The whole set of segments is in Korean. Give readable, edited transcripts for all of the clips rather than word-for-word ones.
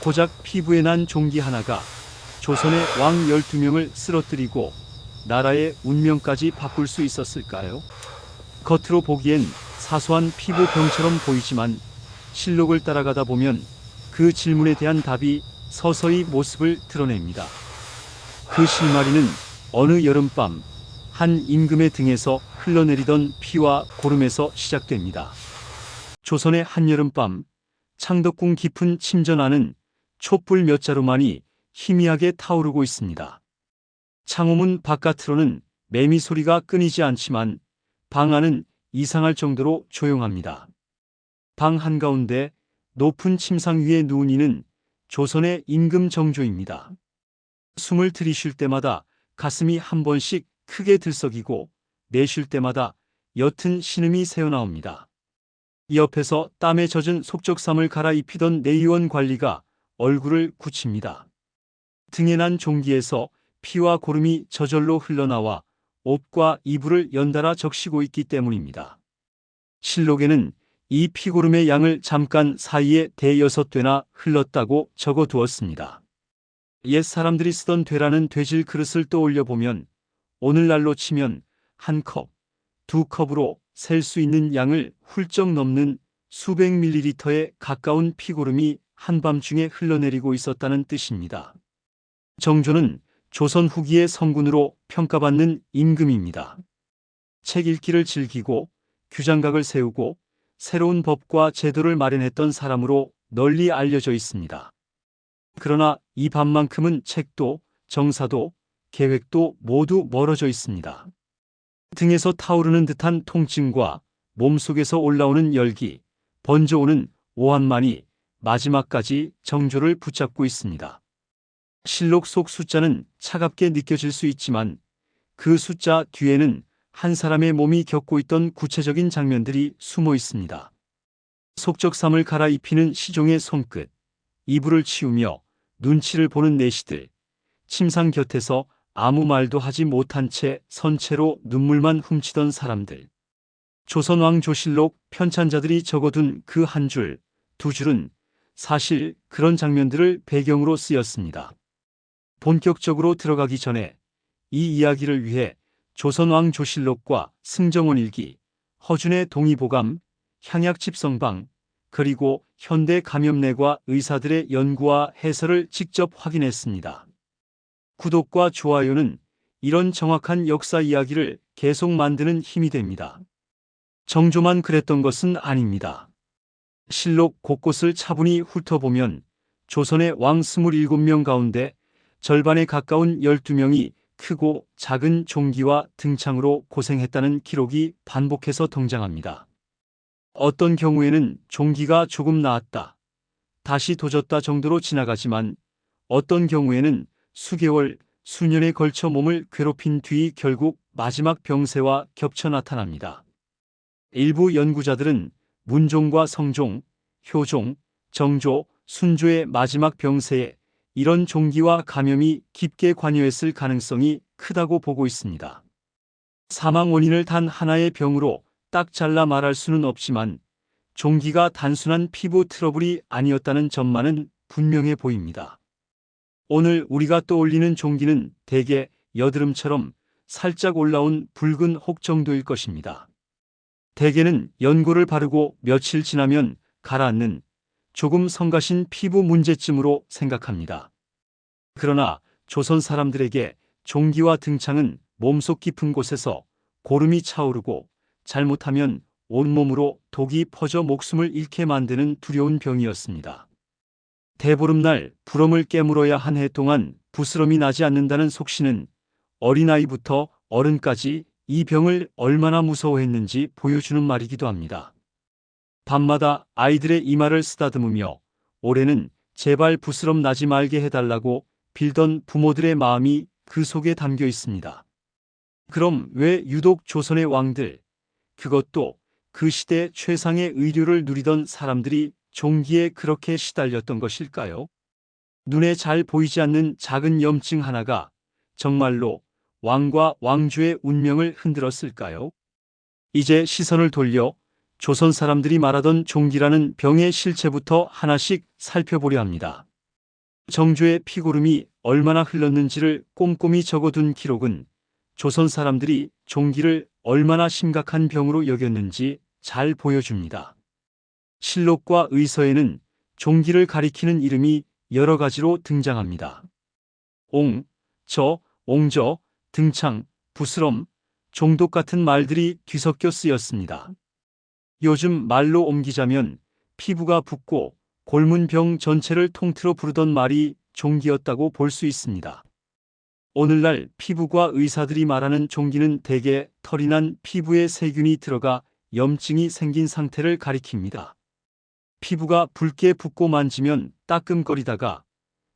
고작 피부에 난 종기 하나가 조선의 왕 12명을 쓰러뜨리고 나라의 운명까지 바꿀 수 있었을까요? 겉으로 보기엔 사소한 피부병처럼 보이지만 실록을 따라가다 보면 그 질문에 대한 답이 서서히 모습을 드러냅니다. 그 실마리는 어느 여름밤 한 임금의 등에서 흘러내리던 피와 고름에서 시작됩니다. 조선의 한여름밤 창덕궁 깊은 침전 안은 촛불 몇 자루만이 희미하게 타오르고 있습니다. 창호문 바깥으로는 매미 소리가 끊이지 않지만 방 안은 이상할 정도로 조용합니다. 방 한가운데 높은 침상 위에 누운 이는 조선의 임금 정조입니다. 숨을 들이쉴 때마다 가슴이 한 번씩 크게 들썩이고 내쉴 때마다 옅은 신음이 새어나옵니다. 옆에서 땀에 젖은 속적삼을 갈아입히던 내의원 관리가 얼굴을 굳힙니다. 등에 난 종기에서 피와 고름이 저절로 흘러나와 옷과 이불을 연달아 적시고 있기 때문입니다. 실록에는 이 피고름의 양을 잠깐 사이에 대여섯 되나 흘렀다고 적어두었습니다. 옛 사람들이 쓰던 되라는 되질 그릇을 떠올려 보면 오늘날로 치면 한 컵, 두 컵으로 셀 수 있는 양을 훌쩍 넘는 수백 밀리리터에 가까운 피고름이 한밤중에 흘러내리고 있었다는 뜻입니다. 정조는 조선 후기의 성군으로 평가받는 임금입니다. 책 읽기를 즐기고 규장각을 세우고 새로운 법과 제도를 마련했던 사람으로 널리 알려져 있습니다. 그러나 이 밤만큼은 책도 정사도 계획도 모두 멀어져 있습니다. 등에서 타오르는 듯한 통증과 몸속에서 올라오는 열기, 번져오는 오한만이 마지막까지 정조를 붙잡고 있습니다. 실록 속 숫자는 차갑게 느껴질 수 있지만 그 숫자 뒤에는 한 사람의 몸이 겪고 있던 구체적인 장면들이 숨어 있습니다. 속적삼을 갈아입히는 시종의 손끝, 이불을 치우며 눈치를 보는 내시들, 침상 곁에서 아무 말도 하지 못한 채 선체로 눈물만 훔치던 사람들. 조선왕 조실록 편찬자들이 적어둔 그 한 줄, 두 줄은 사실 그런 장면들을 배경으로 쓰였습니다. 본격적으로 들어가기 전에 이 이야기를 위해 조선왕 조실록과 승정원 일기, 허준의 동의보감, 향약집성방, 그리고 현대 감염내과 의사들의 연구와 해설을 직접 확인했습니다. 구독과 좋아요는 이런 정확한 역사 이야기를 계속 만드는 힘이 됩니다. 정조만 그랬던 것은 아닙니다. 실록 곳곳을 차분히 훑어보면 조선의 왕 27명 가운데 절반에 가까운 12명이 크고 작은 종기와 등창으로 고생했다는 기록이 반복해서 등장합니다. 어떤 경우에는 종기가 조금 나았다, 다시 도졌다 정도로 지나가지만 어떤 경우에는 수개월, 수년에 걸쳐 몸을 괴롭힌 뒤 결국 마지막 병세와 겹쳐 나타납니다. 일부 연구자들은 문종과 성종, 효종, 정조, 순조의 마지막 병세에 이런 종기와 감염이 깊게 관여했을 가능성이 크다고 보고 있습니다. 사망 원인을 단 하나의 병으로 딱 잘라 말할 수는 없지만 종기가 단순한 피부 트러블이 아니었다는 점만은 분명해 보입니다. 오늘 우리가 떠올리는 종기는 대개 여드름처럼 살짝 올라온 붉은 혹 정도일 것입니다. 대개는 연고를 바르고 며칠 지나면 가라앉는 조금 성가신 피부 문제쯤으로 생각합니다. 그러나 조선 사람들에게 종기와 등창은 몸속 깊은 곳에서 고름이 차오르고 잘못하면 온몸으로 독이 퍼져 목숨을 잃게 만드는 두려운 병이었습니다. 대보름날 불엄을 깨물어야 한 해 동안 부스럼이 나지 않는다는 속신은 어린아이부터 어른까지 이 병을 얼마나 무서워했는지 보여주는 말이기도 합니다. 밤마다 아이들의 이마를 쓰다듬으며 올해는 제발 부스럼 나지 말게 해달라고 빌던 부모들의 마음이 그 속에 담겨 있습니다. 그럼 왜 유독 조선의 왕들, 그것도 그 시대 최상의 의료를 누리던 사람들이 종기에 그렇게 시달렸던 것일까요? 눈에 잘 보이지 않는 작은 염증 하나가 정말로 왕과 왕조의 운명을 흔들었을까요? 이제 시선을 돌려 조선 사람들이 말하던 종기라는 병의 실체부터 하나씩 살펴보려 합니다. 정조의 피고름이 얼마나 흘렀는지를 꼼꼼히 적어둔 기록은 조선 사람들이 종기를 얼마나 심각한 병으로 여겼는지 잘 보여줍니다. 실록과 의서에는 종기를 가리키는 이름이 여러 가지로 등장합니다. 옹, 저, 옹저, 등창, 부스럼, 종독 같은 말들이 뒤섞여 쓰였습니다. 요즘 말로 옮기자면 피부가 붓고 골문 병 전체를 통틀어 부르던 말이 종기였다고 볼 수 있습니다. 오늘날 피부과 의사들이 말하는 종기는 대개 털이 난 피부에 세균이 들어가 염증이 생긴 상태를 가리킵니다. 피부가 붉게 붓고 만지면 따끔거리다가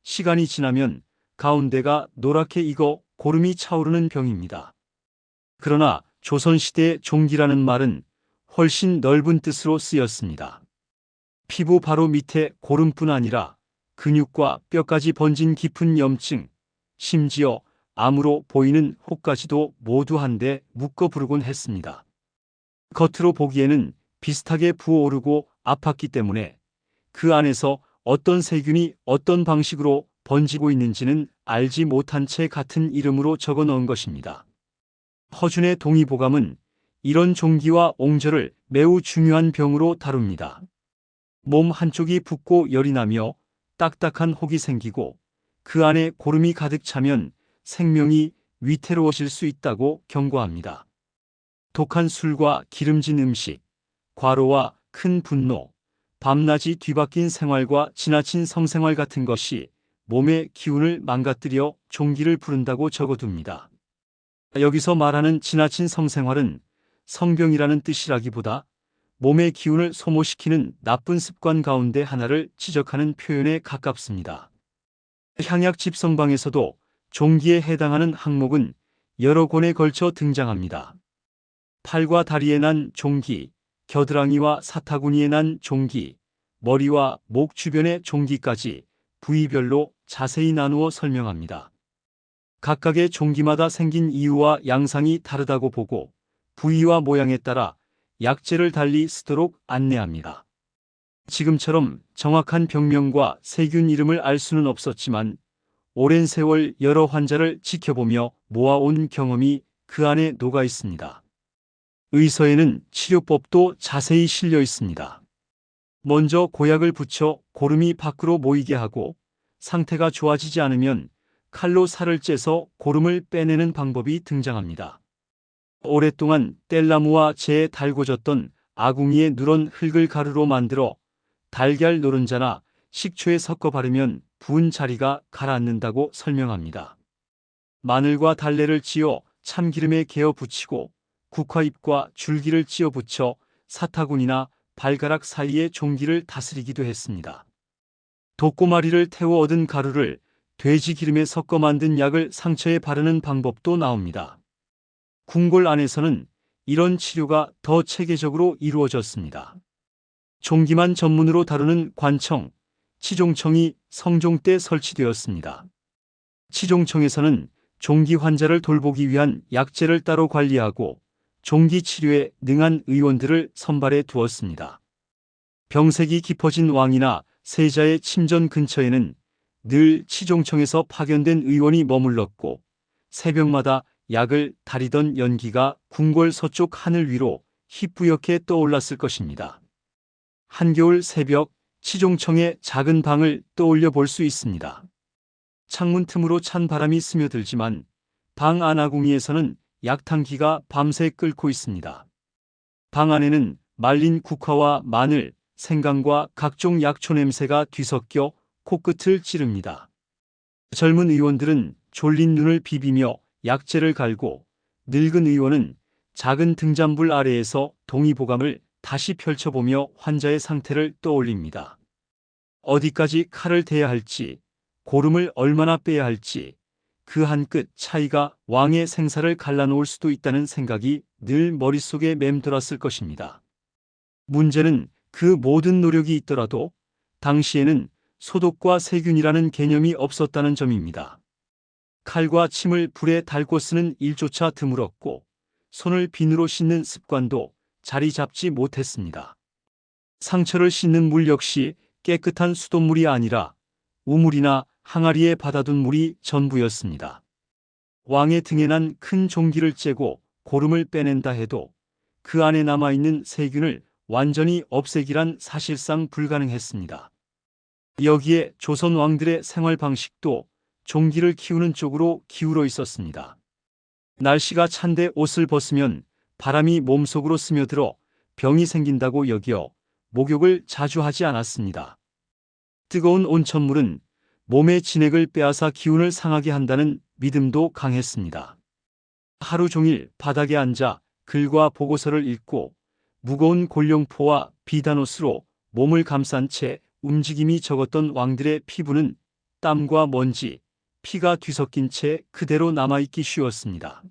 시간이 지나면 가운데가 노랗게 익어 고름이 차오르는 병입니다. 그러나 조선시대의 종기라는 말은 훨씬 넓은 뜻으로 쓰였습니다. 피부 바로 밑에 고름뿐 아니라 근육과 뼈까지 번진 깊은 염증, 심지어 암으로 보이는 혹까지도 모두 한데 묶어 부르곤 했습니다. 겉으로 보기에는 비슷하게 부어오르고 아팠기 때문에 그 안에서 어떤 세균이 어떤 방식으로 번지고 있는지는 알지 못한 채 같은 이름으로 적어 넣은 것입니다. 허준의 동의보감은 이런 종기와 옹저를 매우 중요한 병으로 다룹니다. 몸 한쪽이 붓고 열이 나며 딱딱한 혹이 생기고 그 안에 고름이 가득 차면 생명이 위태로워질 수 있다고 경고합니다. 독한 술과 기름진 음식, 과로와 큰 분노, 밤낮이 뒤바뀐 생활과 지나친 성생활 같은 것이 몸의 기운을 망가뜨려 종기를 부른다고 적어둡니다. 여기서 말하는 지나친 성생활은 성병이라는 뜻이라기보다 몸의 기운을 소모시키는 나쁜 습관 가운데 하나를 지적하는 표현에 가깝습니다. 향약 집성방에서도 종기에 해당하는 항목은 여러 권에 걸쳐 등장합니다. 팔과 다리에 난 종기, 겨드랑이와 사타구니에 난 종기, 머리와 목 주변의 종기까지 부위별로 자세히 나누어 설명합니다. 각각의 종기마다 생긴 이유와 양상이 다르다고 보고 부위와 모양에 따라 약재를 달리 쓰도록 안내합니다. 지금처럼 정확한 병명과 세균 이름을 알 수는 없었지만 오랜 세월 여러 환자를 지켜보며 모아온 경험이 그 안에 녹아 있습니다. 의서에는 치료법도 자세히 실려 있습니다. 먼저 고약을 붙여 고름이 밖으로 모이게 하고 상태가 좋아지지 않으면 칼로 살을 째서 고름을 빼내는 방법이 등장합니다. 오랫동안 뗄나무와 재에 달궈졌던 아궁이에 누런 흙을 가루로 만들어 달걀 노른자나 식초에 섞어 바르면 부은 자리가 가라앉는다고 설명합니다. 마늘과 달래를 찧어 참기름에 개어 붙이고 국화잎과 줄기를 찧어 붙여 사타구니나 발가락 사이의 종기를 다스리기도 했습니다. 독고마리를 태워 얻은 가루를 돼지 기름에 섞어 만든 약을 상처에 바르는 방법도 나옵니다. 궁궐 안에서는 이런 치료가 더 체계적으로 이루어졌습니다. 종기만 전문으로 다루는 관청, 치종청이 성종 때 설치되었습니다. 치종청에서는 종기 환자를 돌보기 위한 약재를 따로 관리하고 종기 치료에 능한 의원들을 선발해 두었습니다. 병색이 깊어진 왕이나 세자의 침전 근처에는 늘 치종청에서 파견된 의원이 머물렀고 새벽마다 약을 다리던 연기가 궁궐 서쪽 하늘 위로 희뿌옇게 떠올랐을 것입니다. 한겨울 새벽 치종청의 작은 방을 떠올려 볼 수 있습니다. 창문 틈으로 찬 바람이 스며들지만 방 안아궁이에서는 약탕기가 밤새 끓고 있습니다. 방 안에는 말린 국화와 마늘, 생강과 각종 약초 냄새가 뒤섞여 코끝을 찌릅니다. 젊은 의원들은 졸린 눈을 비비며 약재를 갈고 늙은 의원은 작은 등잔불 아래에서 동의보감을 다시 펼쳐보며 환자의 상태를 떠올립니다. 어디까지 칼을 대야 할지, 고름을 얼마나 빼야 할지, 그 한 끗 차이가 왕의 생사를 갈라놓을 수도 있다는 생각이 늘 머릿속에 맴돌았을 것입니다. 문제는 그 모든 노력이 있더라도 당시에는 소독과 세균이라는 개념이 없었다는 점입니다. 칼과 침을 불에 달고 쓰는 일조차 드물었고 손을 비누로 씻는 습관도 자리 잡지 못했습니다. 상처를 씻는 물 역시 깨끗한 수돗물이 아니라 우물이나 항아리에 받아둔 물이 전부였습니다. 왕의 등에 난 큰 종기를 째고 고름을 빼낸다 해도 그 안에 남아있는 세균을 완전히 없애기란 사실상 불가능했습니다. 여기에 조선 왕들의 생활 방식도 종기를 키우는 쪽으로 기울어 있었습니다. 날씨가 찬데 옷을 벗으면 바람이 몸속으로 스며들어 병이 생긴다고 여겨 목욕을 자주 하지 않았습니다. 뜨거운 온천물은 몸의 진액을 빼앗아 기운을 상하게 한다는 믿음도 강했습니다. 하루 종일 바닥에 앉아 글과 보고서를 읽고 무거운 골룡포와 비단옷으로 몸을 감싼 채 움직임이 적었던 왕들의 피부는 땀과 먼지, 피가 뒤섞인 채 그대로 남아있기 쉬웠습니다.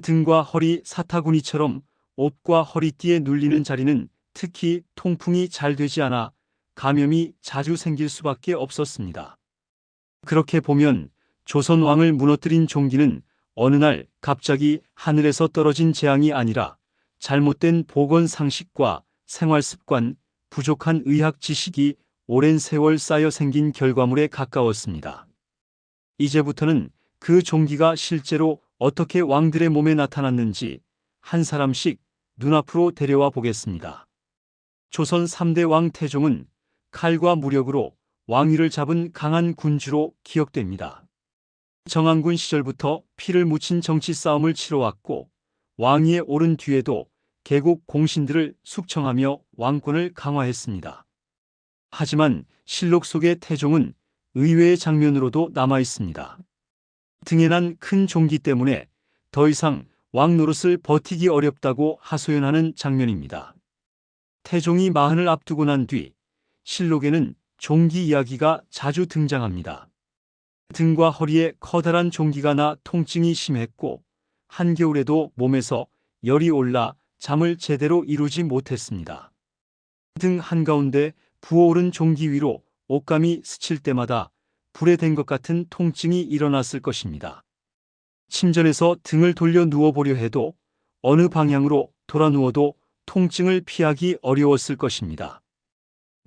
등과 허리 사타구니처럼 옷과 허리띠에 눌리는 자리는 특히 통풍이 잘 되지 않아 감염이 자주 생길 수밖에 없었습니다. 그렇게 보면 조선 왕을 무너뜨린 종기는 어느 날 갑자기 하늘에서 떨어진 재앙이 아니라 잘못된 보건 상식과 생활 습관, 부족한 의학 지식이 오랜 세월 쌓여 생긴 결과물에 가까웠습니다. 이제부터는 그 종기가 실제로 어떻게 왕들의 몸에 나타났는지 한 사람씩 눈앞으로 데려와 보겠습니다. 조선 3대 왕 태종은 칼과 무력으로 왕위를 잡은 강한 군주로 기억됩니다. 정한군 시절부터 피를 묻힌 정치 싸움을 치러왔고 왕위에 오른 뒤에도 개국 공신들을 숙청하며 왕권을 강화했습니다. 하지만 실록 속의 태종은 의외의 장면으로도 남아 있습니다. 등에 난 큰 종기 때문에 더 이상 왕 노릇을 버티기 어렵다고 하소연하는 장면입니다. 태종이 마흔을 앞두고 난 뒤 실록에는 종기 이야기가 자주 등장합니다. 등과 허리에 커다란 종기가 나 통증이 심했고 한겨울에도 몸에서 열이 올라 잠을 제대로 이루지 못했습니다. 등 한가운데 부어오른 종기 위로 옷감이 스칠 때마다 불에 댄 것 같은 통증이 일어났을 것입니다. 침전에서 등을 돌려 누워보려 해도 어느 방향으로 돌아 누워도 통증을 피하기 어려웠을 것입니다.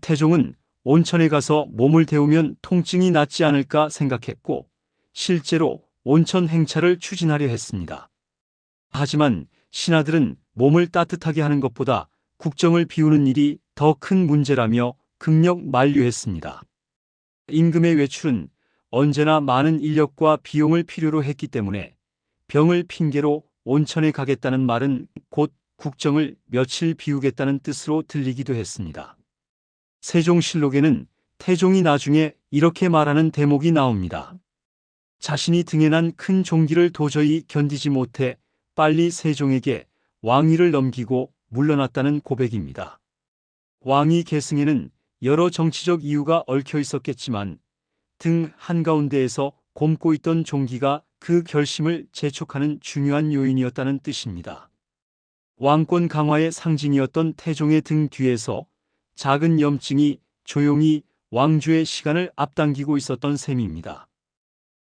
태종은 온천에 가서 몸을 데우면 통증이 낫지 않을까 생각했고 실제로 온천 행차를 추진하려 했습니다. 하지만 신하들은 몸을 따뜻하게 하는 것보다 국정을 비우는 일이 더 큰 문제라며 극력 만류했습니다. 임금의 외출은 언제나 많은 인력과 비용을 필요로 했기 때문에 병을 핑계로 온천에 가겠다는 말은 곧 국정을 며칠 비우겠다는 뜻으로 들리기도 했습니다. 세종실록에는 태종이 나중에 이렇게 말하는 대목이 나옵니다. 자신이 등에 난 큰 종기를 도저히 견디지 못해 빨리 세종에게 왕위를 넘기고 물러났다는 고백입니다. 왕위 계승에는 여러 정치적 이유가 얽혀 있었겠지만 등 한가운데에서 곪고 있던 종기가 그 결심을 재촉하는 중요한 요인이었다는 뜻입니다. 왕권 강화의 상징이었던 태종의 등 뒤에서 작은 염증이 조용히 왕조의 시간을 앞당기고 있었던 셈입니다.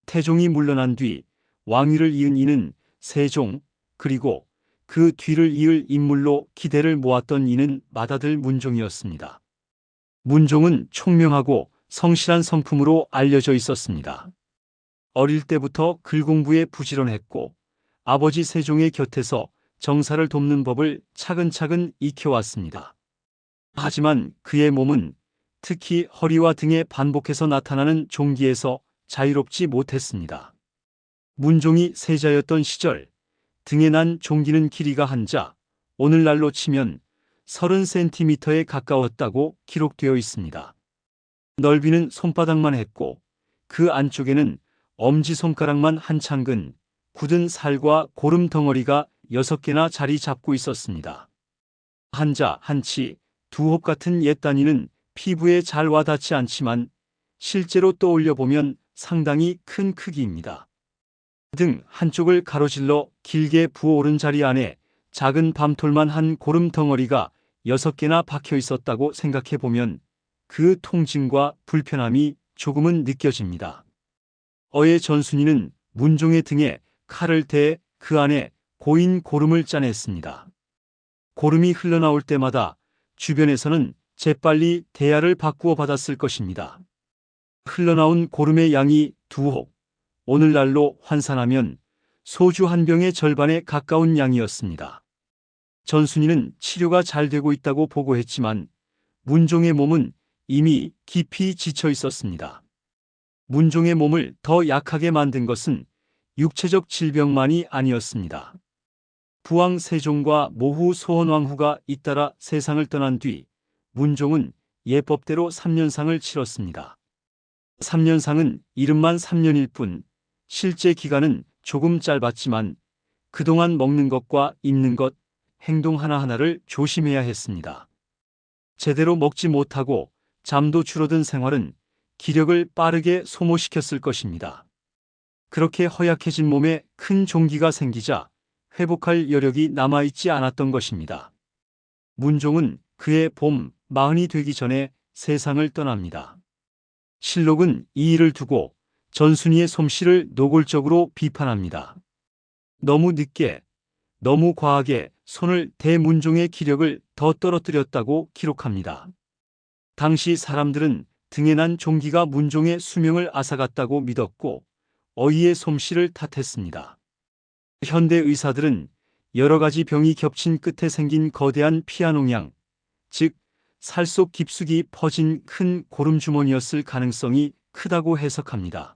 태종이 물러난 뒤 왕위를 이은 이는 세종, 그리고 그 뒤를 이을 인물로 기대를 모았던 이는 맏아들 문종이었습니다. 문종은 총명하고 성실한 성품으로 알려져 있었습니다. 어릴 때부터 글 공부에 부지런했고 아버지 세종의 곁에서 정사를 돕는 법을 차근차근 익혀왔습니다. 하지만 그의 몸은 특히 허리와 등에 반복해서 나타나는 종기에서 자유롭지 못했습니다. 문종이 세자였던 시절 등에 난 종기는 길이가 한자, 오늘날로 치면 30cm에 가까웠다고 기록되어 있습니다. 넓이는 손바닥만 했고 그 안쪽에는 엄지손가락만 한창 근 굳은 살과 고름 덩어리가 6개나 자리 잡고 있었습니다. 한자, 한치, 두홉 같은 옛 단위는 피부에 잘 와닿지 않지만 실제로 떠올려 보면 상당히 큰 크기입니다. 등 한쪽을 가로질러 길게 부어오른 자리 안에 작은 밤톨만 한 고름 덩어리가 6개나 박혀 있었다고 생각해 보면 그 통증과 불편함이 조금은 느껴집니다. 어의 전순이는 문종의 등에 칼을 대해 그 안에 고인 고름을 짜냈습니다. 고름이 흘러나올 때마다 주변에서는 재빨리 대야를 바꾸어 받았을 것입니다. 흘러나온 고름의 양이 2혹, 오늘날로 환산하면 소주 한 병의 절반에 가까운 양이었습니다. 전순이는 치료가 잘 되고 있다고 보고했지만 문종의 몸은 이미 깊이 지쳐 있었습니다. 문종의 몸을 더 약하게 만든 것은 육체적 질병만이 아니었습니다. 부왕 세종과 모후 소헌왕후가 잇따라 세상을 떠난 뒤 문종은 예법대로 3년상을 치렀습니다. 3년상은 이름만 3년일 뿐 실제 기간은 조금 짧았지만 그동안 먹는 것과 입는 것, 행동 하나하나를 조심해야 했습니다. 제대로 먹지 못하고 잠도 줄어든 생활은 기력을 빠르게 소모시켰을 것입니다. 그렇게 허약해진 몸에 큰 종기가 생기자 회복할 여력이 남아있지 않았던 것입니다. 문종은 그의 봄 40이 되기 전에 세상을 떠납니다. 실록은 이 일을 두고 전순이의 솜씨를 노골적으로 비판합니다. 너무 늦게, 너무 과하게 손을 대 문종의 기력을 더 떨어뜨렸다고 기록합니다. 당시 사람들은 등에 난 종기가 문종의 수명을 앗아갔다고 믿었고 어이의 솜씨를 탓했습니다. 현대 의사들은 여러 가지 병이 겹친 끝에 생긴 거대한 피아농양, 즉 살 속 깊숙이 퍼진 큰 고름주머니였을 가능성이 크다고 해석합니다.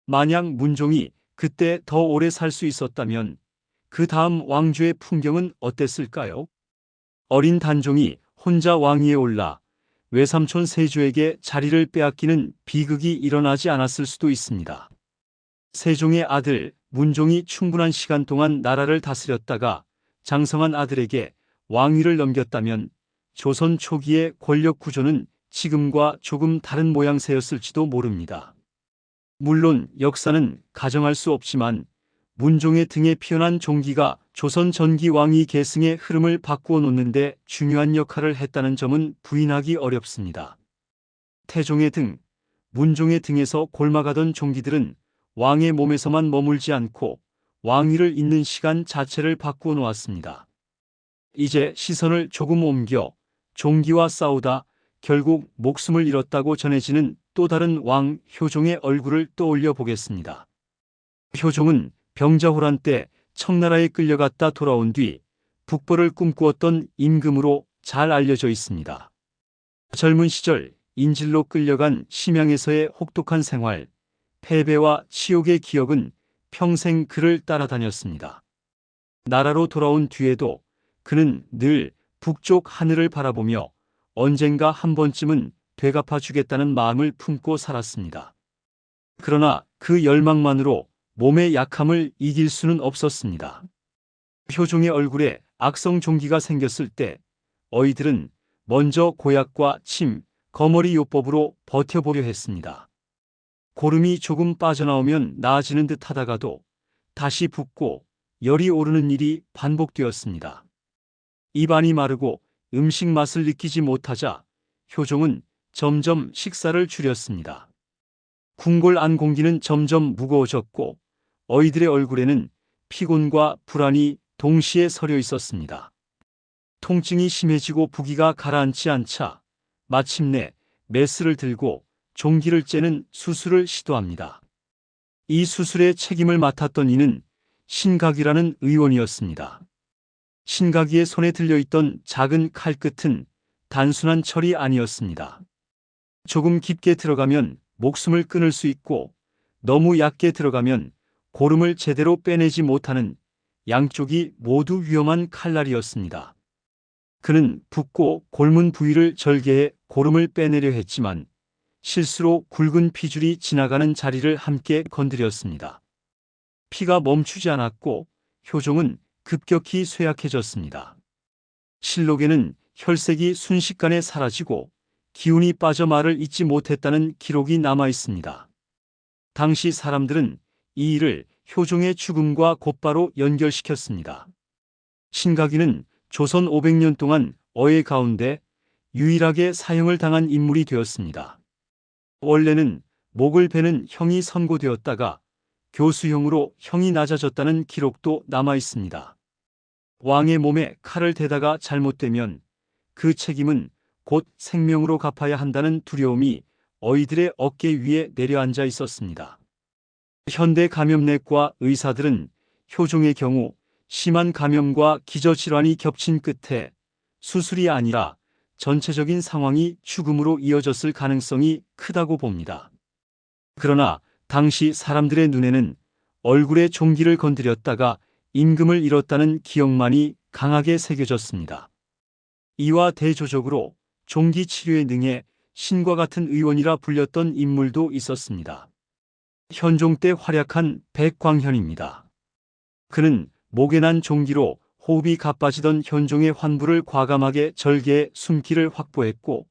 만약 문종이 그때 더 오래 살 수 있었다면 그 다음 왕조의 풍경은 어땠을까요? 어린 단종이 혼자 왕위에 올라 외삼촌 세조에게 자리를 빼앗기는 비극이 일어나지 않았을 수도 있습니다. 세종의 아들 문종이 충분한 시간 동안 나라를 다스렸다가 장성한 아들에게 왕위를 넘겼다면 조선 초기의 권력 구조는 지금과 조금 다른 모양새였을지도 모릅니다. 물론 역사는 가정할 수 없지만 문종의 등에 피어난 종기가 조선 전기 왕위 계승의 흐름을 바꾸어 놓는데 중요한 역할을 했다는 점은 부인하기 어렵습니다. 태종의 등, 문종의 등에서 골마가던 종기들은 왕의 몸에서만 머물지 않고 왕위를 잇는 시간 자체를 바꾸어 놓았습니다. 이제 시선을 조금 옮겨 종기와 싸우다 결국 목숨을 잃었다고 전해지는 또 다른 왕 효종의 얼굴을 떠올려 보겠습니다. 효종은 병자호란 때 청나라에 끌려갔다 돌아온 뒤 북벌을 꿈꾸었던 임금으로 잘 알려져 있습니다. 젊은 시절 인질로 끌려간 심양에서의 혹독한 생활, 패배와 치욕의 기억은 평생 그를 따라다녔습니다. 나라로 돌아온 뒤에도 그는 늘 북쪽 하늘을 바라보며 언젠가 한 번쯤은 되갚아 주겠다는 마음을 품고 살았습니다. 그러나 그 열망만으로 몸의 약함을 이길 수는 없었습니다. 효종의 얼굴에 악성 종기가 생겼을 때 어이들은 먼저 고약과 침, 거머리 요법으로 버텨보려 했습니다. 고름이 조금 빠져나오면 나아지는 듯 하다가도 다시 붓고 열이 오르는 일이 반복되었습니다. 입안이 마르고 음식 맛을 느끼지 못하자 효종은 점점 식사를 줄였습니다. 궁궐 안 공기는 점점 무거워졌고 어이들의 얼굴에는 피곤과 불안이 동시에 서려 있었습니다. 통증이 심해지고 부기가 가라앉지 않자 마침내 메스를 들고 종기를 째는 수술을 시도합니다. 이 수술의 책임을 맡았던 이는 신각이라는 의원이었습니다. 신각이의 손에 들려있던 작은 칼끝은 단순한 철이 아니었습니다. 조금 깊게 들어가면 목숨을 끊을 수 있고 너무 얕게 들어가면 고름을 제대로 빼내지 못하는 양쪽이 모두 위험한 칼날이었습니다. 그는 붓고 곪은 부위를 절개해 고름을 빼내려 했지만 실수로 굵은 피줄이 지나가는 자리를 함께 건드렸습니다. 피가 멈추지 않았고 효종은 급격히 쇠약해졌습니다. 실록에는 혈색이 순식간에 사라지고 기운이 빠져 말을 잇지 못했다는 기록이 남아 있습니다. 당시 사람들은 이 일을 효종의 죽음과 곧바로 연결시켰습니다. 신각이는 조선 500년 동안 어의 가운데 유일하게 사형을 당한 인물이 되었습니다. 원래는 목을 베는 형이 선고되었다가 교수형으로 형이 낮아졌다는 기록도 남아 있습니다. 왕의 몸에 칼을 대다가 잘못되면 그 책임은 곧 생명으로 갚아야 한다는 두려움이 어이들의 어깨 위에 내려앉아 있었습니다. 현대 감염내과 의사들은 효종의 경우 심한 감염과 기저질환이 겹친 끝에 수술이 아니라 전체적인 상황이 죽음으로 이어졌을 가능성이 크다고 봅니다. 그러나 당시 사람들의 눈에는 얼굴에 종기를 건드렸다가 임금을 잃었다는 기억만이 강하게 새겨졌습니다. 이와 대조적으로 종기 치료에 능해 신과 같은 의원이라 불렸던 인물도 있었습니다. 현종 때 활약한 백광현입니다. 그는 목에 난 종기로 호흡이 가빠지던 현종의 환부를 과감하게 절개해 숨기를 확보했고,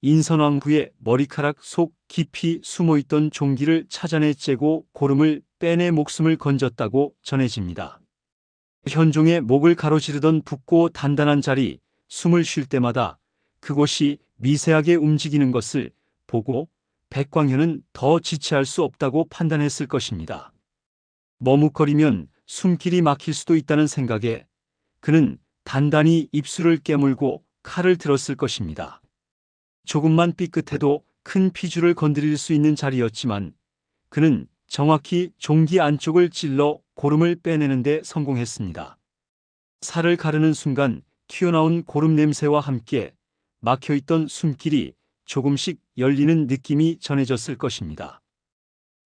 인선왕후의 머리카락 속 깊이 숨어있던 종기를 찾아내 째고 고름을 빼내 목숨을 건졌다고 전해집니다. 현종의 목을 가로지르던 붓고 단단한 자리, 숨을 쉴 때마다 그곳이 미세하게 움직이는 것을 보고 백광현은 더 지체할 수 없다고 판단했을 것입니다. 머뭇거리면 숨길이 막힐 수도 있다는 생각에 그는 단단히 입술을 깨물고 칼을 들었을 것입니다. 조금만 삐끗해도 큰 피줄을 건드릴 수 있는 자리였지만 그는 정확히 종기 안쪽을 찔러 고름을 빼내는 데 성공했습니다. 살을 가르는 순간 튀어나온 고름 냄새와 함께 막혀있던 숨길이 조금씩 열리는 느낌이 전해졌을 것입니다.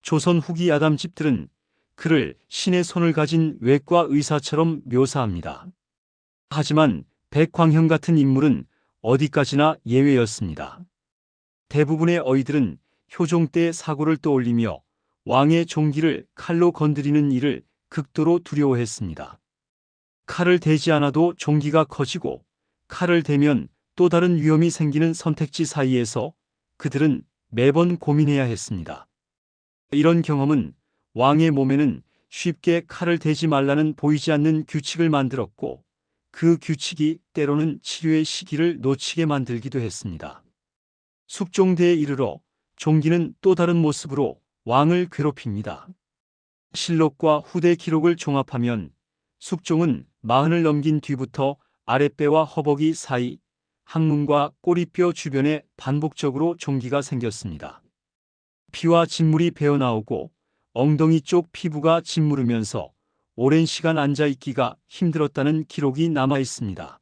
조선 후기 야담집들은 그를 신의 손을 가진 외과 의사처럼 묘사합니다. 하지만 백광현 같은 인물은 어디까지나 예외였습니다. 대부분의 어이들은 효종 때의 사고를 떠올리며 왕의 종기를 칼로 건드리는 일을 극도로 두려워했습니다. 칼을 대지 않아도 종기가 커지고 칼을 대면 또 다른 위험이 생기는 선택지 사이에서 그들은 매번 고민해야 했습니다. 이런 경험은 왕의 몸에는 쉽게 칼을 대지 말라는 보이지 않는 규칙을 만들었고, 그 규칙이 때로는 치료의 시기를 놓치게 만들기도 했습니다. 숙종대에 이르러 종기는 또 다른 모습으로 왕을 괴롭힙니다. 실록과 후대 기록을 종합하면 숙종은 40을 넘긴 뒤부터 아랫배와 허벅이 사이, 항문과 꼬리뼈 주변에 반복적으로 종기가 생겼습니다. 피와 진물이 배어나오고 엉덩이 쪽 피부가 짓무르면서 오랜 시간 앉아있기가 힘들었다는 기록이 남아 있습니다.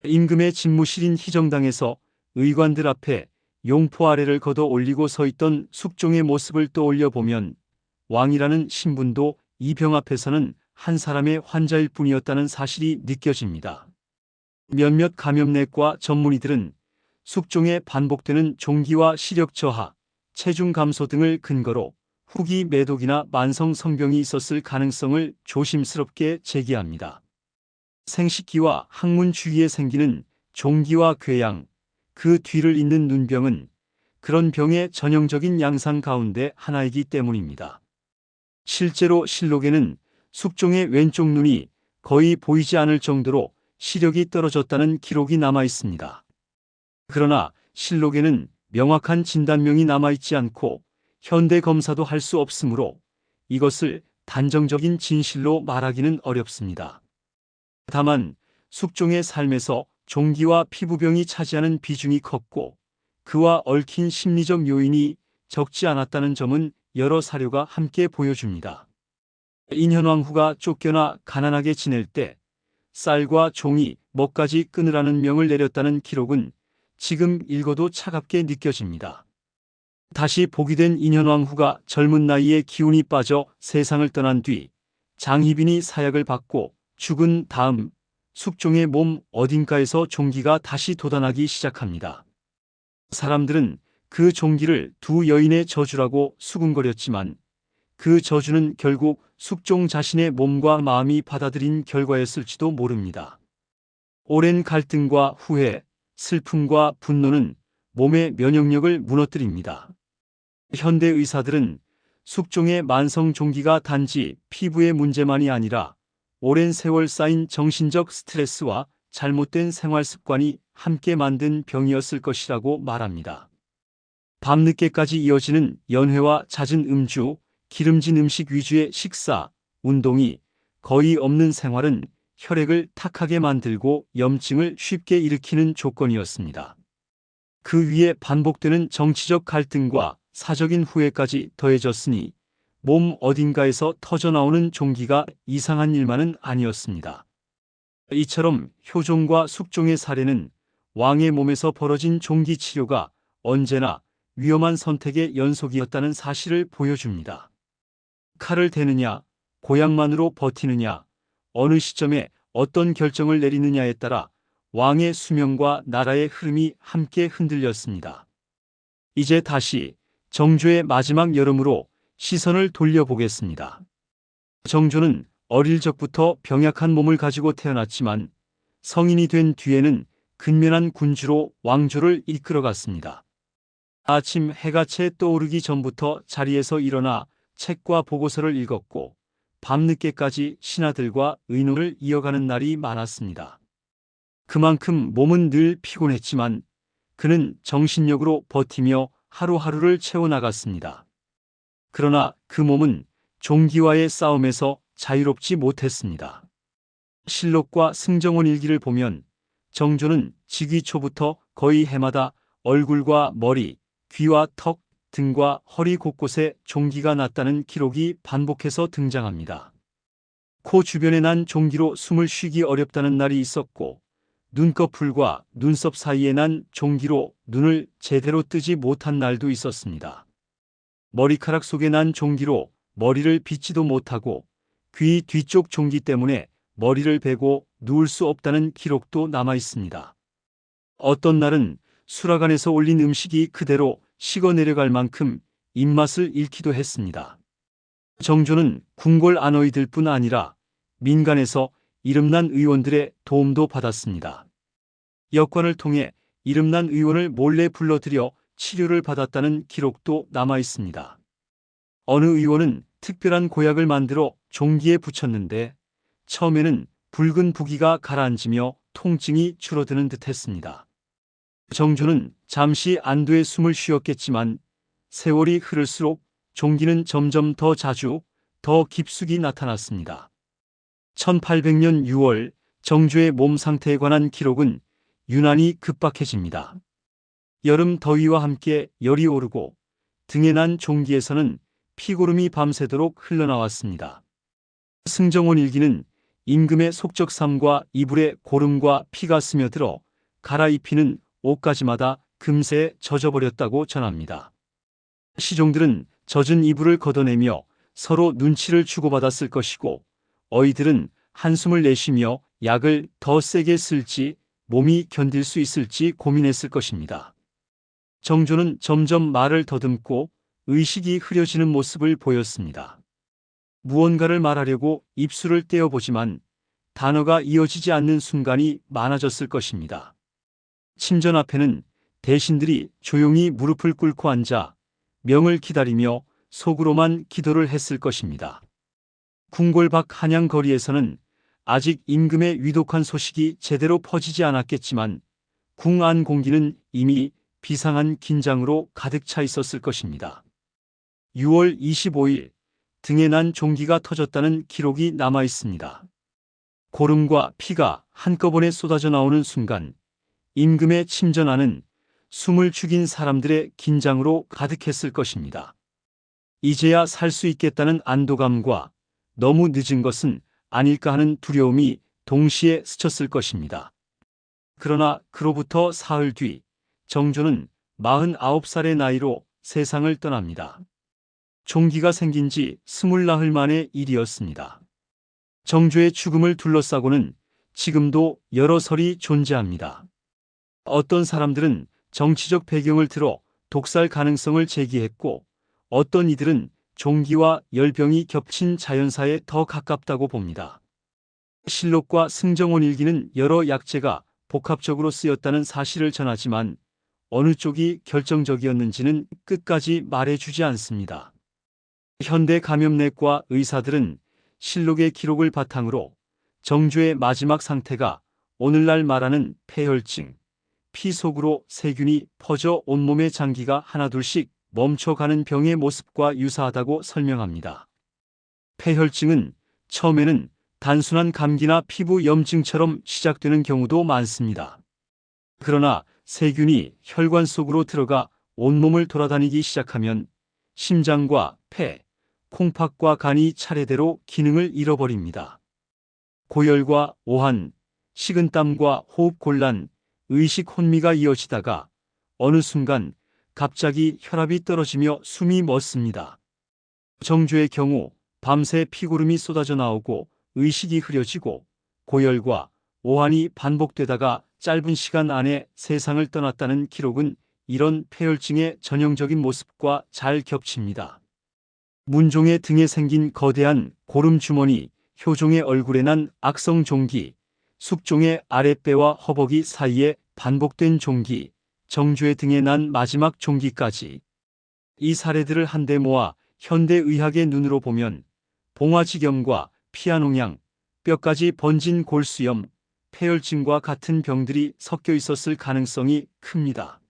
임금의 집무실인 희정당에서 의관들 앞에 용포 아래를 걷어 올리고 서 있던 숙종의 모습을 떠올려 보면 왕이라는 신분도 이 병 앞에서는 한 사람의 환자일 뿐이었다는 사실이 느껴집니다. 몇몇 감염내과 전문의들은 숙종의 반복되는 종기와 시력 저하, 체중 감소 등을 근거로 후기 매독이나 만성 성병이 있었을 가능성을 조심스럽게 제기합니다. 생식기와 항문 주위에 생기는 종기와 궤양, 그 뒤를 잇는 눈병은 그런 병의 전형적인 양상 가운데 하나이기 때문입니다. 실제로 실록에는 숙종의 왼쪽 눈이 거의 보이지 않을 정도로 시력이 떨어졌다는 기록이 남아 있습니다. 그러나 실록에는 명확한 진단명이 남아있지 않고 현대 검사도 할 수 없으므로 이것을 단정적인 진실로 말하기는 어렵습니다. 다만 숙종의 삶에서 종기와 피부병이 차지하는 비중이 컸고 그와 얽힌 심리적 요인이 적지 않았다는 점은 여러 사료가 함께 보여줍니다. 인현왕후가 쫓겨나 가난하게 지낼 때 쌀과 종이, 먹까지 끊으라는 명을 내렸다는 기록은 지금 읽어도 차갑게 느껴집니다. 다시 복이 된 인현왕후가 젊은 나이에 기운이 빠져 세상을 떠난 뒤 장희빈이 사약을 받고 죽은 다음 숙종의 몸 어딘가에서 종기가 다시 돋아나기 시작합니다. 사람들은 그 종기를 두 여인의 저주라고 수군거렸지만 그 저주는 결국 숙종 자신의 몸과 마음이 받아들인 결과였을지도 모릅니다. 오랜 갈등과 후회, 슬픔과 분노는 몸의 면역력을 무너뜨립니다. 현대 의사들은 숙종의 만성 종기가 단지 피부의 문제만이 아니라 오랜 세월 쌓인 정신적 스트레스와 잘못된 생활 습관이 함께 만든 병이었을 것이라고 말합니다. 밤늦게까지 이어지는 연회와 잦은 음주, 기름진 음식 위주의 식사, 운동이 거의 없는 생활은 혈액을 탁하게 만들고 염증을 쉽게 일으키는 조건이었습니다. 그 위에 반복되는 정치적 갈등과 사적인 후회까지 더해졌으니 몸 어딘가에서 터져나오는 종기가 이상한 일만은 아니었습니다. 이처럼 효종과 숙종의 사례는 왕의 몸에서 벌어진 종기 치료가 언제나 위험한 선택의 연속이었다는 사실을 보여줍니다. 칼을 대느냐, 고약만으로 버티느냐, 어느 시점에 어떤 결정을 내리느냐에 따라 왕의 수명과 나라의 흐름이 함께 흔들렸습니다. 이제 다시 정조의 마지막 여름으로 시선을 돌려보겠습니다. 정조는 어릴 적부터 병약한 몸을 가지고 태어났지만 성인이 된 뒤에는 근면한 군주로 왕조를 이끌어갔습니다. 아침 해가 채 떠오르기 전부터 자리에서 일어나 책과 보고서를 읽었고 밤늦게까지 신하들과 의논을 이어가는 날이 많았습니다. 그만큼 몸은 늘 피곤했지만 그는 정신력으로 버티며 하루하루를 채워나갔습니다. 그러나 그 몸은 종기와의 싸움에서 자유롭지 못했습니다. 실록과 승정원 일기를 보면 정조는 즉위 초부터 거의 해마다 얼굴과 머리, 귀와 턱, 등과 허리 곳곳에 종기가 났다는 기록이 반복해서 등장합니다. 코 주변에 난 종기로 숨을 쉬기 어렵다는 날이 있었고 눈꺼풀과 눈썹 사이에 난 종기로 눈을 제대로 뜨지 못한 날도 있었습니다. 머리카락 속에 난 종기로 머리를 빗지도 못하고 귀 뒤쪽 종기 때문에 머리를 베고 누울 수 없다는 기록도 남아 있습니다. 어떤 날은 수라간에서 올린 음식이 그대로 식어 내려갈 만큼 입맛을 잃기도 했습니다. 정조는 궁궐 안어이들 뿐 아니라 민간에서 이름난 의원들의 도움도 받았습니다. 역관을 통해 이름난 의원을 몰래 불러들여 치료를 받았다는 기록도 남아 있습니다. 어느 의원은 특별한 고약을 만들어 종기에 붙였는데 처음에는 붉은 부기가 가라앉으며 통증이 줄어드는 듯 했습니다. 정조는 잠시 안도의 숨을 쉬었겠지만 세월이 흐를수록 종기는 점점 더 자주, 더 깊숙이 나타났습니다. 1800년 6월 정조의 몸 상태에 관한 기록은 유난히 급박해집니다. 여름 더위와 함께 열이 오르고 등에 난 종기에서는 피고름이 밤새도록 흘러나왔습니다. 승정원 일기는 임금의 속적삼과 이불에 고름과 피가 스며들어 갈아입히는 옷가지마다 금세 젖어버렸다고 전합니다. 시종들은 젖은 이불을 걷어내며 서로 눈치를 주고받았을 것이고 어이들은 한숨을 내쉬며 약을 더 세게 쓸지 몸이 견딜 수 있을지 고민했을 것입니다. 정조는 점점 말을 더듬고 의식이 흐려지는 모습을 보였습니다. 무언가를 말하려고 입술을 떼어보지만 단어가 이어지지 않는 순간이 많아졌을 것입니다. 침전 앞에는 대신들이 조용히 무릎을 꿇고 앉아 명을 기다리며 속으로만 기도를 했을 것입니다. 궁궐 밖 한양 거리에서는 아직 임금의 위독한 소식이 제대로 퍼지지 않았겠지만 궁 안 공기는 이미 비상한 긴장으로 가득 차 있었을 것입니다. 6월 25일 등에 난 종기가 터졌다는 기록이 남아 있습니다. 고름과 피가 한꺼번에 쏟아져 나오는 순간 임금의 침전안은 숨을 죽인 사람들의 긴장으로 가득했을 것입니다. 이제야 살 수 있겠다는 안도감과 너무 늦은 것은 아닐까 하는 두려움이 동시에 스쳤을 것입니다. 그러나 그로부터 사흘 뒤 정조는 49살의 나이로 세상을 떠납니다. 종기가 생긴 지 20나흘 만의 일이었습니다. 정조의 죽음을 둘러싸고는 지금도 여러 설이 존재합니다. 어떤 사람들은 정치적 배경을 들어 독살 가능성을 제기했고 어떤 이들은 종기와 열병이 겹친 자연사에 더 가깝다고 봅니다. 실록과 승정원 일기는 여러 약재가 복합적으로 쓰였다는 사실을 전하지만 어느 쪽이 결정적이었는지는 끝까지 말해주지 않습니다. 현대 감염내과 의사들은 실록의 기록을 바탕으로 정조의 마지막 상태가 오늘날 말하는 폐혈증, 피 속으로 세균이 퍼져 온몸의 장기가 하나둘씩 멈춰가는 병의 모습과 유사하다고 설명합니다. 폐혈증은 처음에는 단순한 감기나 피부 염증처럼 시작되는 경우도 많습니다. 그러나 세균이 혈관 속으로 들어가 온몸을 돌아다니기 시작하면 심장과 폐, 콩팥과 간이 차례대로 기능을 잃어버립니다. 고열과 오한, 식은땀과 호흡곤란, 의식 혼미가 이어지다가 어느 순간 갑자기 혈압이 떨어지며 숨이 멎습니다. 정조의 경우 밤새 피고름이 쏟아져 나오고 의식이 흐려지고 고열과 오한이 반복되다가 짧은 시간 안에 세상을 떠났다는 기록은 이런 폐혈증의 전형적인 모습과 잘 겹칩니다. 문종의 등에 생긴 거대한 고름 주머니, 효종의 얼굴에 난 악성 종기, 숙종의 아랫배와 허벅이 사이에 반복된 종기, 정조의 등에 난 마지막 종기까지. 이 사례들을 한데 모아 현대의학의 눈으로 보면 봉화지겸과 피아농양, 뼈까지 번진 골수염, 폐혈증과 같은 병들이 섞여 있었을 가능성이 큽니다.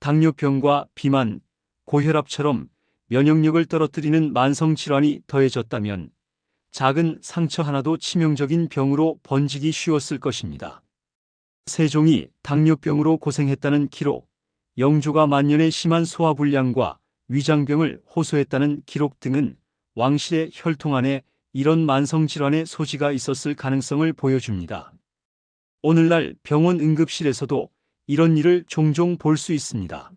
당뇨병과 비만, 고혈압처럼 면역력을 떨어뜨리는 만성질환이 더해졌다면 작은 상처 하나도 치명적인 병으로 번지기 쉬웠을 것입니다. 세종이 당뇨병으로 고생했다는 기록, 영조가 만년의 심한 소화불량과 위장병을 호소했다는 기록 등은 왕실의 혈통 안에 이런 만성질환의 소지가 있었을 가능성을 보여줍니다. 오늘날 병원 응급실에서도 이런 일을 종종 볼 수 있습니다.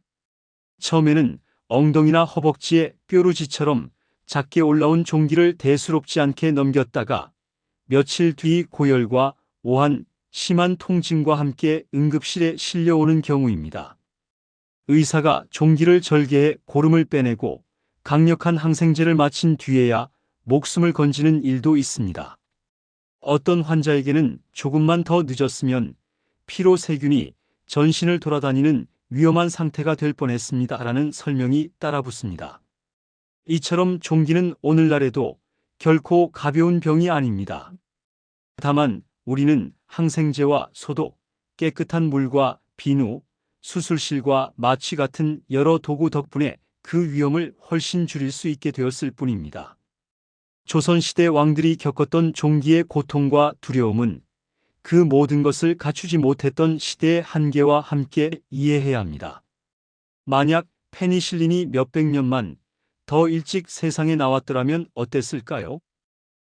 처음에는 엉덩이나 허벅지에 뾰루지처럼 작게 올라온 종기를 대수롭지 않게 넘겼다가 며칠 뒤 고열과 오한, 심한 통증과 함께 응급실에 실려오는 경우입니다. 의사가 종기를 절개해 고름을 빼내고 강력한 항생제를 마친 뒤에야 목숨을 건지는 일도 있습니다. 어떤 환자에게는 조금만 더 늦었으면 피로 세균이 전신을 돌아다니는 위험한 상태가 될 뻔했습니다라는 설명이 따라붙습니다. 이처럼 종기는 오늘날에도 결코 가벼운 병이 아닙니다. 다만 우리는 항생제와 소독, 깨끗한 물과 비누, 수술실과 마취 같은 여러 도구 덕분에 그 위험을 훨씬 줄일 수 있게 되었을 뿐입니다. 조선시대 왕들이 겪었던 종기의 고통과 두려움은 그 모든 것을 갖추지 못했던 시대의 한계와 함께 이해해야 합니다. 만약 페니실린이 몇백 년만 더 일찍 세상에 나왔더라면 어땠을까요?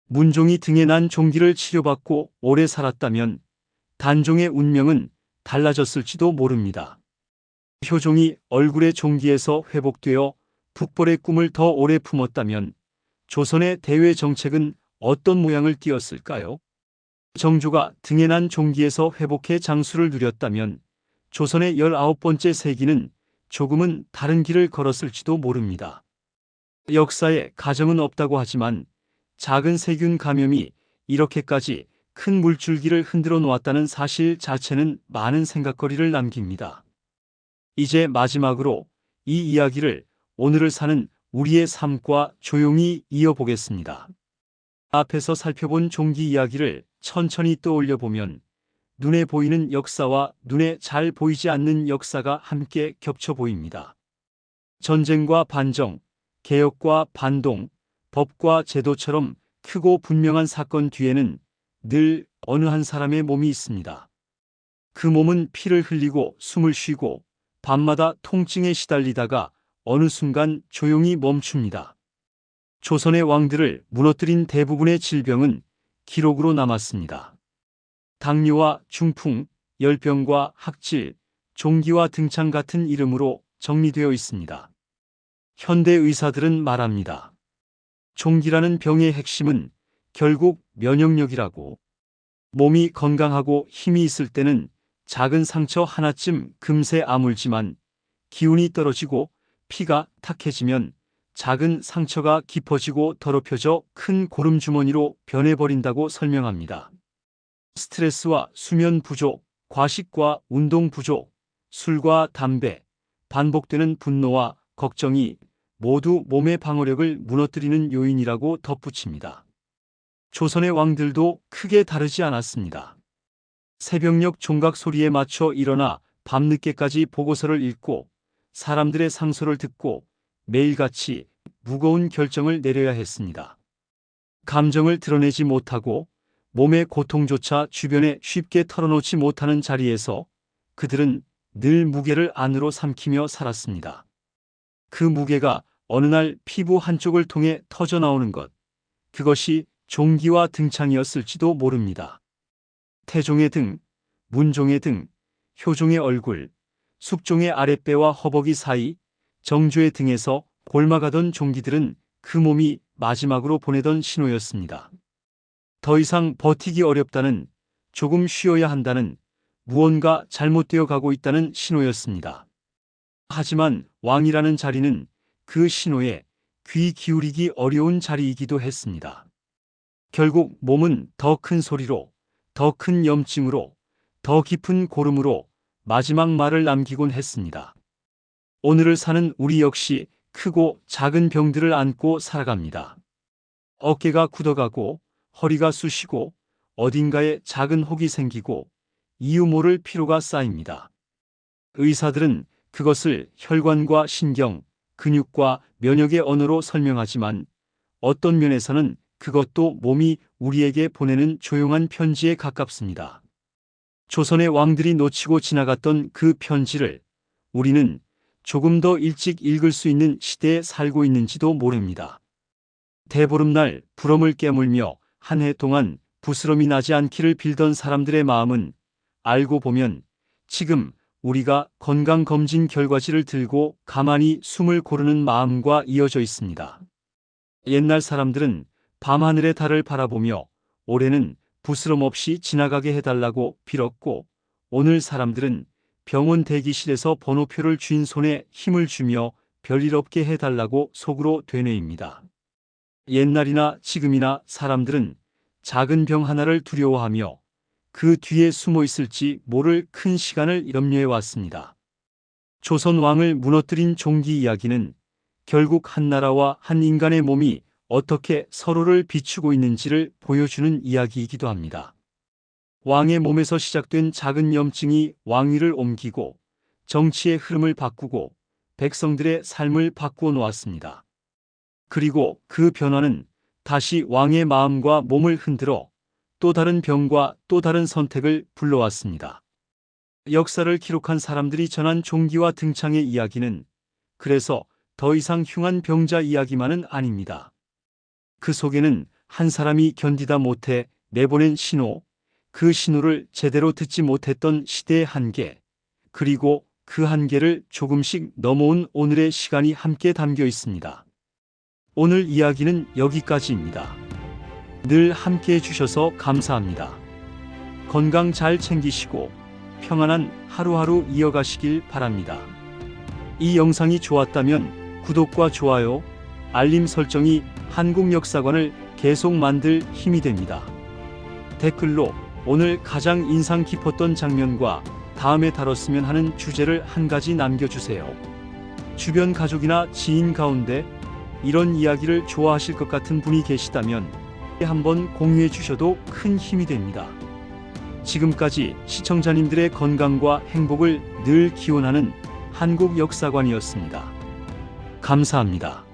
문종이 등에 난 종기를 치료받고 오래 살았다면 단종의 운명은 달라졌을지도 모릅니다. 효종이 얼굴의 종기에서 회복되어 북벌의 꿈을 더 오래 품었다면 조선의 대외 정책은 어떤 모양을 띄었을까요? 정조가 등에 난 종기에서 회복해 장수를 누렸다면 조선의 19번째 세기는 조금은 다른 길을 걸었을지도 모릅니다. 역사에 가정은 없다고 하지만 작은 세균 감염이 이렇게까지 큰 물줄기를 흔들어 놓았다는 사실 자체는 많은 생각거리를 남깁니다. 이제 마지막으로 이 이야기를 오늘을 사는 우리의 삶과 조용히 이어보겠습니다. 앞에서 살펴본 종기 이야기를 천천히 떠올려 보면 눈에 보이는 역사와 눈에 잘 보이지 않는 역사가 함께 겹쳐 보입니다. 전쟁과 반정, 개혁과 반동, 법과 제도처럼 크고 분명한 사건 뒤에는 늘 어느 한 사람의 몸이 있습니다. 그 몸은 피를 흘리고 숨을 쉬고 밤마다 통증에 시달리다가 어느 순간 조용히 멈춥니다. 조선의 왕들을 무너뜨린 대부분의 질병은 기록으로 남았습니다. 당뇨와 중풍, 열병과 학질, 종기와 등창 같은 이름으로 정리되어 있습니다. 현대 의사들은 말합니다. 종기라는 병의 핵심은 결국 면역력이라고. 몸이 건강하고 힘이 있을 때는 작은 상처 하나쯤 금세 아물지만 기운이 떨어지고 피가 탁해지면 작은 상처가 깊어지고 더럽혀져 큰 고름주머니로 변해버린다고 설명합니다. 스트레스와 수면 부족, 과식과 운동 부족, 술과 담배, 반복되는 분노와 걱정이 모두 몸의 방어력을 무너뜨리는 요인이라고 덧붙입니다. 조선의 왕들도 크게 다르지 않았습니다. 새벽녘 종각 소리에 맞춰 일어나 밤늦게까지 보고서를 읽고 사람들의 상소를 듣고 매일같이 무거운 결정을 내려야 했습니다. 감정을 드러내지 못하고 몸의 고통조차 주변에 쉽게 털어놓지 못하는 자리에서 그들은 늘 무게를 안으로 삼키며 살았습니다. 그 무게가 어느 날 피부 한쪽을 통해 터져 나오는 것, 그것이 종기와 등창이었을지도 모릅니다. 태종의 등, 문종의 등, 효종의 얼굴, 숙종의 아랫배와 허벅지 사이, 정조의 등에서 곪아가던 종기들은 그 몸이 마지막으로 보내던 신호였습니다. 더 이상 버티기 어렵다는, 조금 쉬어야 한다는, 무언가 잘못되어 가고 있다는 신호였습니다. 하지만 왕이라는 자리는 그 신호에 귀 기울이기 어려운 자리이기도 했습니다. 결국 몸은 더 큰 소리로, 더 큰 염증으로, 더 깊은 고름으로 마지막 말을 남기곤 했습니다. 오늘을 사는 우리 역시 크고 작은 병들을 안고 살아갑니다. 어깨가 굳어가고 허리가 쑤시고 어딘가에 작은 혹이 생기고 이유 모를 피로가 쌓입니다. 의사들은 그것을 혈관과 신경, 근육과 면역의 언어로 설명하지만 어떤 면에서는 그것도 몸이 우리에게 보내는 조용한 편지에 가깝습니다. 조선의 왕들이 놓치고 지나갔던 그 편지를 우리는 조금 더 일찍 읽을 수 있는 시대에 살고 있는지도 모릅니다. 대보름날 불엄을 깨물며 한 해 동안 부스럼이 나지 않기를 빌던 사람들의 마음은 알고 보면 지금 우리가 건강검진 결과지를 들고 가만히 숨을 고르는 마음과 이어져 있습니다. 옛날 사람들은 밤하늘의 달을 바라보며 올해는 부스럼 없이 지나가게 해달라고 빌었고, 오늘 사람들은 병원 대기실에서 번호표를 쥔 손에 힘을 주며 별일 없게 해달라고 속으로 되뇌입니다. 옛날이나 지금이나 사람들은 작은 병 하나를 두려워하며 그 뒤에 숨어 있을지 모를 큰 시간을 염려해 왔습니다. 조선 왕을 무너뜨린 종기 이야기는 결국 한 나라와 한 인간의 몸이 어떻게 서로를 비추고 있는지를 보여주는 이야기이기도 합니다. 왕의 몸에서 시작된 작은 염증이 왕위를 옮기고 정치의 흐름을 바꾸고 백성들의 삶을 바꾸어 놓았습니다. 그리고 그 변화는 다시 왕의 마음과 몸을 흔들어 또 다른 병과 또 다른 선택을 불러왔습니다. 역사를 기록한 사람들이 전한 종기와 등창의 이야기는 그래서 더 이상 흉한 병자 이야기만은 아닙니다. 그 속에는 한 사람이 견디다 못해 내보낸 신호, 그 신호를 제대로 듣지 못했던 시대의 한계, 그리고 그 한계를 조금씩 넘어온 오늘의 시간이 함께 담겨 있습니다. 오늘 이야기는 여기까지입니다. 늘 함께 해주셔서 감사합니다. 건강 잘 챙기시고 평안한 하루하루 이어가시길 바랍니다. 이 영상이 좋았다면 구독과 좋아요, 알림 설정이 한국역사관을 계속 만들 힘이 됩니다. 댓글로 오늘 가장 인상 깊었던 장면과 다음에 다뤘으면 하는 주제를 한 가지 남겨주세요. 주변 가족이나 지인 가운데 이런 이야기를 좋아하실 것 같은 분이 계시다면 한번 공유해 주셔도 큰 힘이 됩니다. 지금까지 시청자님들의 건강과 행복을 늘 기원하는 한국역사관이었습니다. 감사합니다.